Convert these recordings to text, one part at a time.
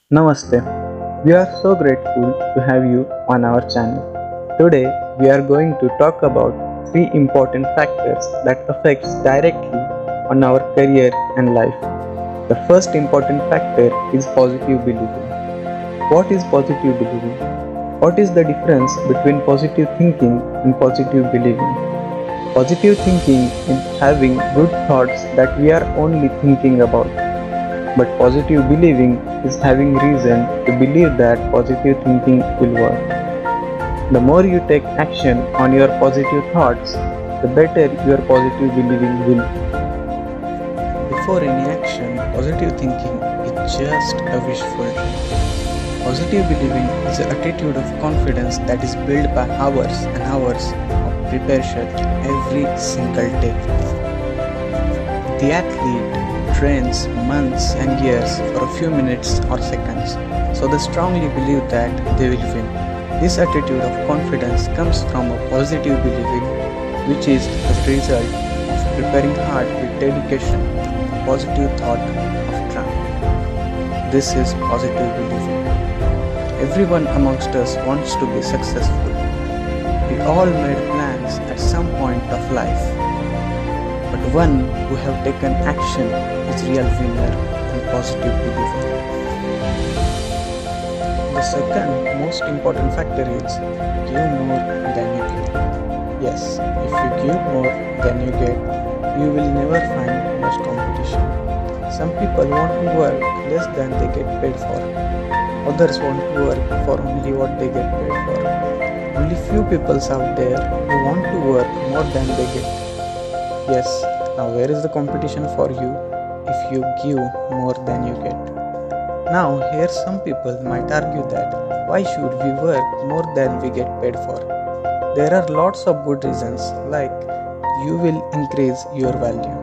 Namaste. We are so grateful to have you on our channel. Today we are going to talk about three important factors that affects directly on our career and life. The first important factor is positive believing. What is positive believing? What is the difference between positive thinking and positive believing? Positive thinking is having good thoughts that we are only thinking about. But positive believing is having reason to believe that positive thinking will work. The more you take action on your positive thoughts, the better your positive believing will be. Before any action, positive thinking is just a wishful dream. Positive believing is an attitude of confidence that is built by hours and hours of preparation every single day. The athlete trains months and years for a few minutes or seconds, so they strongly believe that they will win. This attitude of confidence comes from a positive believing, which is the result of preparing hard with dedication, positive thought of triumph. This is positive believing. Everyone amongst us wants to be successful. We all made plans at some point of life, but one who have taken action is real winner and positive believer. The second most important factor is give more than you get. Yes, if you give more than you get, you will never find much competition. Some people want to work less than they get paid for. Others want to work for only what they get paid for. Only few people out there who want to work more than they get. Yes, now where is the competition for you if you give more than you get? Now here some people might argue that why should we work more than we get paid for? There are lots of good reasons, like you will increase your value.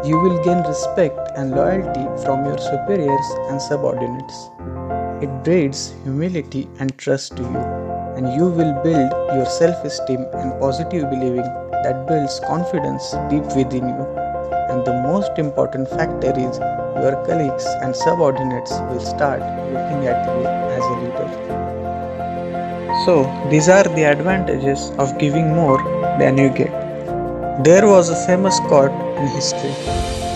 You will gain respect and loyalty from your superiors and subordinates. It breeds humility and trust to you, and you will build your self-esteem and positive believing that builds confidence deep within you. And the most important factor is your colleagues and subordinates will start looking at you as a leader. So, these are the advantages of giving more than you get. There was a famous quote in history: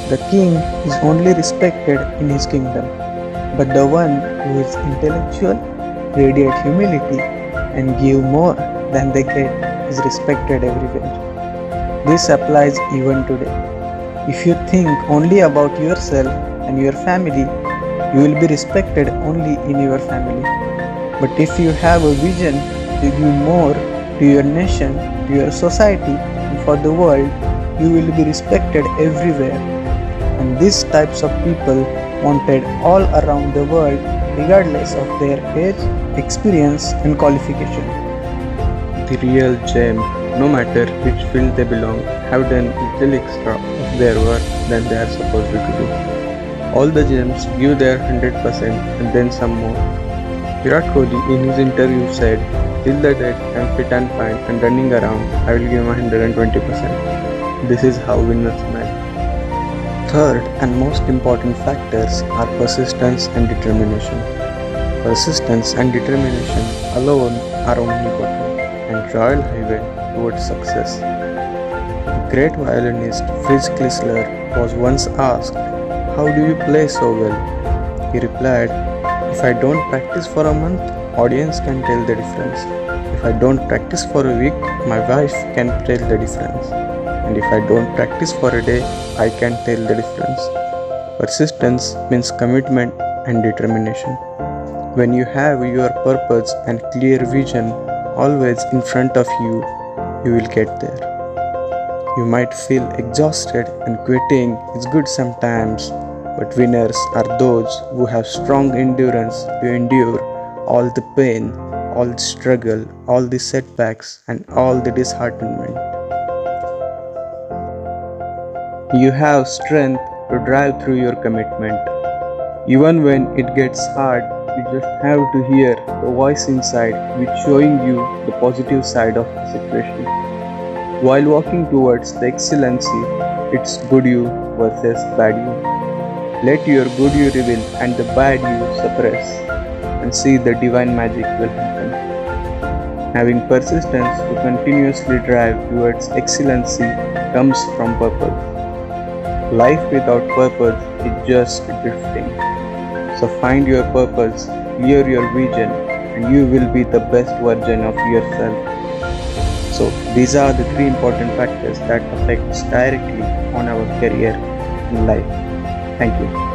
the king is only respected in his kingdom, but the one who is intellectual, radiate humility, and give more than they get is respected everywhere. This applies even today. If you think only about yourself and your family, you will be respected only in your family. But if you have a vision to give more to your nation, to your society, and for the world, you will be respected everywhere. And these types of people wanted all around the world, regardless of their age, experience, and qualification. The real gem, no matter which field they belong, have done a little extra of their work than they are supposed to do. All the gems give their 100% and then some more. Virat Kohli in his interview said, "Till the date I am fit and fine and running around, I will give my 120%. This is how winners manage." Third and most important factors are persistence and determination. Persistence and determination alone are omnipotent and royal highway towards success. The great violinist Fritz Klisler was once asked, "How do you play so well?" He replied, "If I don't practice for a month, audience can tell the difference. If I don't practice for a week, my wife can tell the difference. And if I don't practice for a day, I can tell the difference." Persistence means commitment and determination. When you have your purpose and clear vision always in front of you, you will get there. You might feel exhausted and quitting is good sometimes, but winners are those who have strong endurance to endure all the pain, all the struggle, all the setbacks, and all the disheartenment. You have strength to drive through your commitment. Even when it gets hard, you just have to hear the voice inside which showing you the positive side of the situation. While walking towards the excellency, it's good you versus bad you. Let your good you reveal and the bad you suppress, and see the divine magic will happen. Having persistence to continuously drive towards excellency comes from purpose. Life without purpose is just drifting. So find your purpose, clear your vision, and you will be the best version of yourself. So these are the three important factors that affects directly on our career in life. Thank you.